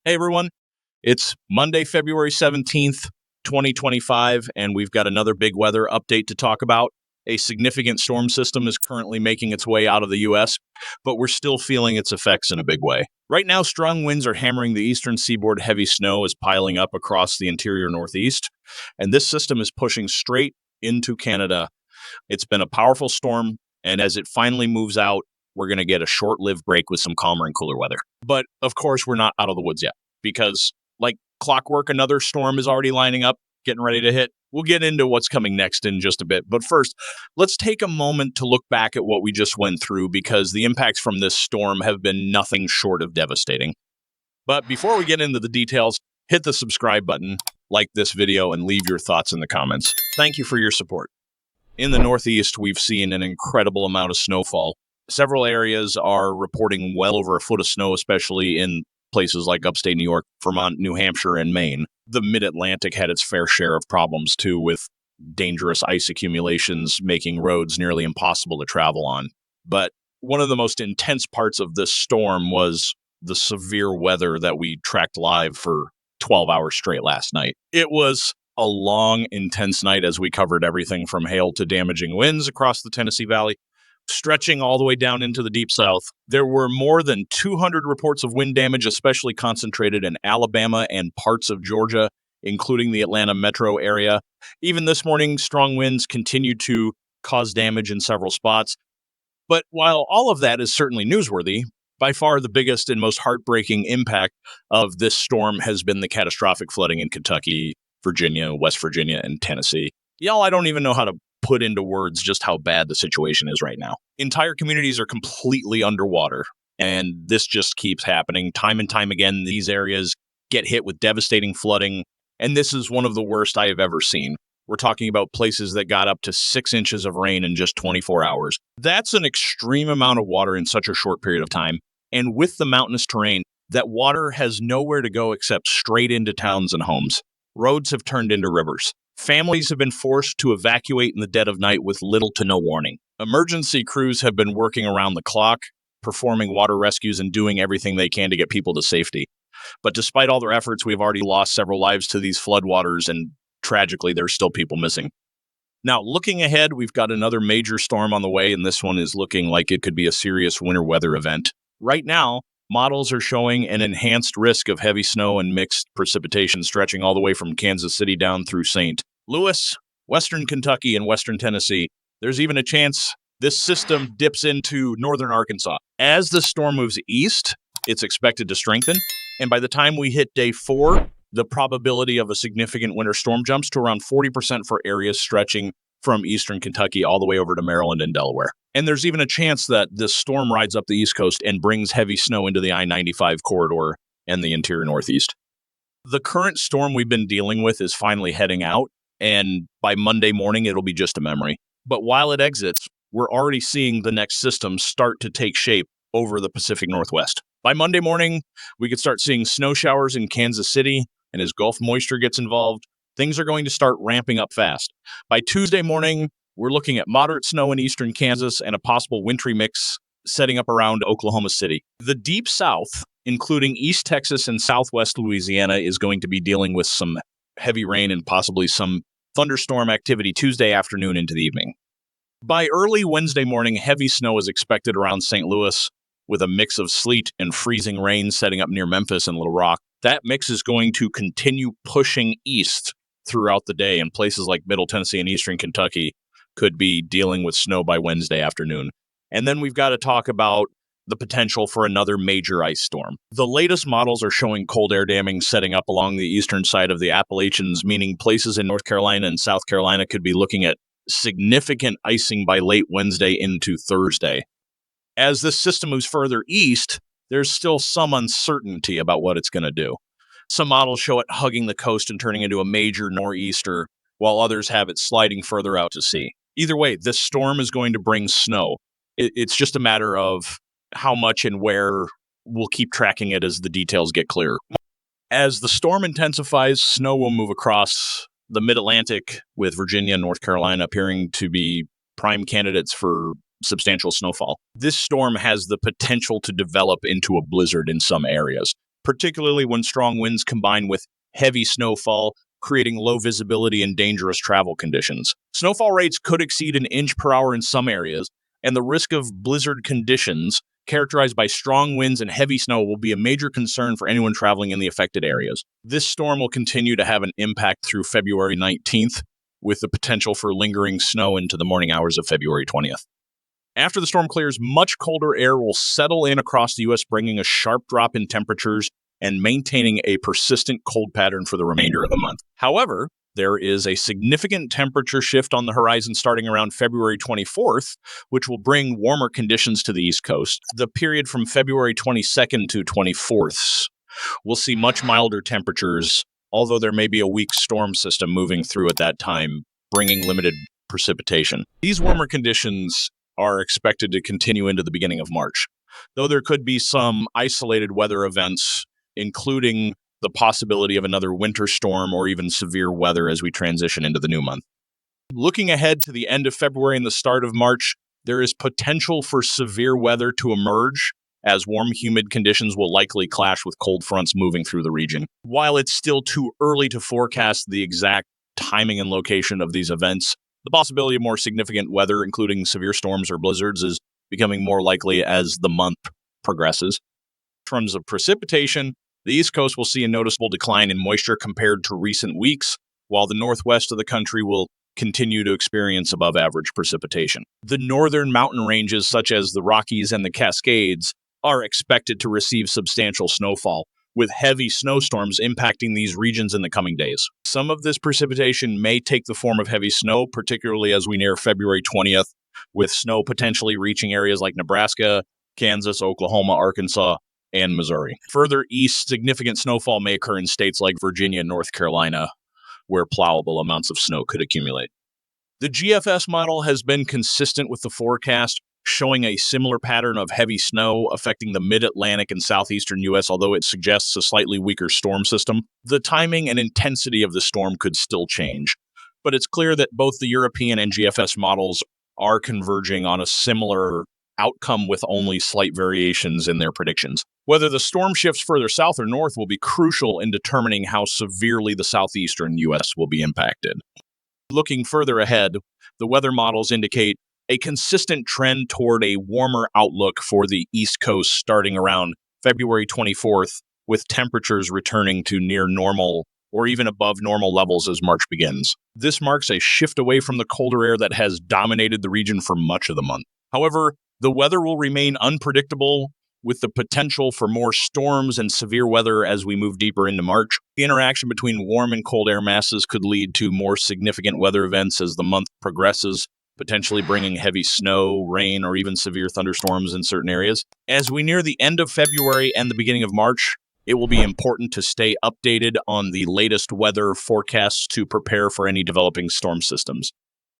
Hey everyone, it's Monday, February 17th, 2025, and we've got another big weather update to talk about. A significant storm system is currently making its way out of the U.S., but we're still feeling its effects in a big way. Right now, strong winds are hammering the eastern seaboard. Heavy snow is piling up across the interior Northeast, and this system is pushing straight into Canada. It's been a powerful storm, and as it finally moves out, we're going to get a short-lived break with some calmer and cooler weather. But, of course, we're not out of the woods yet, because, like clockwork, another storm is already lining up, getting ready to hit. We'll get into what's coming next in just a bit. But first, let's take a moment to look back at what we just went through, because the impacts from this storm have been nothing short of devastating. But before we get into the details, hit the subscribe button, like this video, and leave your thoughts in the comments. Thank you for your support. In the Northeast, we've seen an incredible amount of snowfall. Several areas are reporting well over a foot of snow, especially in places like upstate New York, Vermont, New Hampshire, and Maine. The Mid-Atlantic had its fair share of problems, too, with dangerous ice accumulations making roads nearly impossible to travel on. But one of the most intense parts of this storm was the severe weather that we tracked live for 12 hours straight last night. It was a long, intense night as we covered everything from hail to damaging winds across the Tennessee Valley, stretching all the way down into the deep south. There were more than 200 reports of wind damage, especially concentrated in Alabama and parts of Georgia, including the Atlanta metro area. Even this morning, strong winds continued to cause damage in several spots. But while all of that is certainly newsworthy, by far the biggest and most heartbreaking impact of this storm has been the catastrophic flooding in Kentucky, Virginia, West Virginia, and Tennessee. Y'all, I don't even know how to put into words just how bad the situation is right now. Entire communities are completely underwater, and this just keeps happening. Time and time again, these areas get hit with devastating flooding, and this is one of the worst I have ever seen. We're talking about places that got up to 6 inches of rain in just 24 hours. That's an extreme amount of water in such a short period of time, and with the mountainous terrain, that water has nowhere to go except straight into towns and homes. Roads have turned into rivers. Families have been forced to evacuate in the dead of night with little to no warning. Emergency crews have been working around the clock, performing water rescues and doing everything they can to get people to safety. But despite all their efforts, we've already lost several lives to these floodwaters, and tragically, there's still people missing. Now, looking ahead, we've got another major storm on the way, and this one is looking like it could be a serious winter weather event. Right now, models are showing an enhanced risk of heavy snow and mixed precipitation stretching all the way from Kansas City down through St. Louis, western Kentucky, and western Tennessee. There's even a chance this system dips into northern Arkansas. As the storm moves east, it's expected to strengthen, and by the time we hit day 4, the probability of a significant winter storm jumps to around 40% for areas stretching from eastern Kentucky all the way over to Maryland and Delaware. And there's even a chance that this storm rides up the East Coast and brings heavy snow into the I-95 corridor and the interior Northeast. The current storm we've been dealing with is finally heading out, and by Monday morning, it'll be just a memory. But while it exits, we're already seeing the next system start to take shape over the Pacific Northwest. By Monday morning, we could start seeing snow showers in Kansas City, and as Gulf moisture gets involved, things are going to start ramping up fast. By Tuesday morning, we're looking at moderate snow in eastern Kansas and a possible wintry mix setting up around Oklahoma City. The deep south, including East Texas and southwest Louisiana, is going to be dealing with some heavy rain and possibly some thunderstorm activity Tuesday afternoon into the evening. By early Wednesday morning, heavy snow is expected around St. Louis, with a mix of sleet and freezing rain setting up near Memphis and Little Rock. That mix is going to continue pushing east throughout the day, and places like Middle Tennessee and eastern Kentucky could be dealing with snow by Wednesday afternoon. And then we've got to talk about the potential for another major ice storm. The latest models are showing cold air damming setting up along the eastern side of the Appalachians, meaning places in North Carolina and South Carolina could be looking at significant icing by late Wednesday into Thursday. As this system moves further east, there's still some uncertainty about what it's going to do. Some models show it hugging the coast and turning into a major nor'easter, while others have it sliding further out to sea. Either way, this storm is going to bring snow. It's just a matter of how much and where. We'll keep tracking it as the details get clearer. As the storm intensifies, snow will move across the Mid-Atlantic, with Virginia and North Carolina appearing to be prime candidates for substantial snowfall. This storm has the potential to develop into a blizzard in some areas, particularly when strong winds combine with heavy snowfall, creating low visibility and dangerous travel conditions. Snowfall rates could exceed an inch per hour in some areas, and the risk of blizzard conditions characterized by strong winds and heavy snow will be a major concern for anyone traveling in the affected areas. This storm will continue to have an impact through February 19th, with the potential for lingering snow into the morning hours of February 20th. After the storm clears, much colder air will settle in across the U.S., bringing a sharp drop in temperatures and maintaining a persistent cold pattern for the remainder of the month. However, there is a significant temperature shift on the horizon starting around February 24th, which will bring warmer conditions to the East Coast. The period from February 22nd to 24th will see much milder temperatures, although there may be a weak storm system moving through at that time, bringing limited precipitation. These warmer conditions are expected to continue into the beginning of March, though there could be some isolated weather events, including the possibility of another winter storm or even severe weather as we transition into the new month. Looking ahead to the end of February and the start of March, there is potential for severe weather to emerge, as warm, humid conditions will likely clash with cold fronts moving through the region. While it's still too early to forecast the exact timing and location of these events, the possibility of more significant weather, including severe storms or blizzards, is becoming more likely as the month progresses. In terms of precipitation, the East Coast will see a noticeable decline in moisture compared to recent weeks, while the northwest of the country will continue to experience above average precipitation. The northern mountain ranges, such as the Rockies and the Cascades, are expected to receive substantial snowfall, with heavy snowstorms impacting these regions in the coming days. Some of this precipitation may take the form of heavy snow, particularly as we near February 20th, with snow potentially reaching areas like Nebraska, Kansas, Oklahoma, Arkansas, and Missouri. Further east, significant snowfall may occur in states like Virginia and North Carolina, where plowable amounts of snow could accumulate. The GFS model has been consistent with the forecast, showing a similar pattern of heavy snow affecting the mid-Atlantic and southeastern U.S., although it suggests a slightly weaker storm system. The timing and intensity of the storm could still change, but it's clear that both the European and GFS models are converging on a similar outcome with only slight variations in their predictions. Whether the storm shifts further south or north will be crucial in determining how severely the southeastern U.S. will be impacted. Looking further ahead, the weather models indicate a consistent trend toward a warmer outlook for the East Coast starting around February 24th, with temperatures returning to near normal or even above normal levels as March begins. This marks a shift away from the colder air that has dominated the region for much of the month. However, the weather will remain unpredictable, with the potential for more storms and severe weather as we move deeper into March. The interaction between warm and cold air masses could lead to more significant weather events as the month progresses, potentially bringing heavy snow, rain, or even severe thunderstorms in certain areas. As we near the end of February and the beginning of March, it will be important to stay updated on the latest weather forecasts to prepare for any developing storm systems.